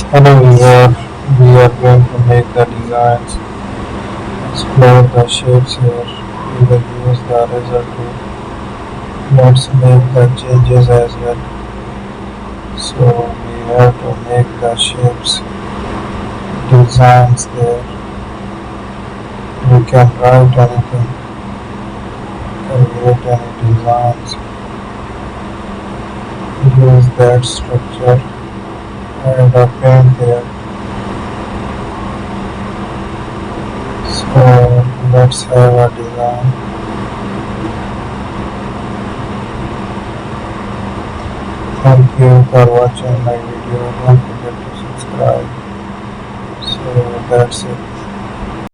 Hello viewer, we are going to make the designs, explore the shapes here, we will use the eraser tool. Let's make the changes as well. So we have to make the shapes, designs there. We can write anything, create any designs, use that structure and a paint there. So let's have a design. Thank you for watching my video. Don't forget to subscribe. So that's it.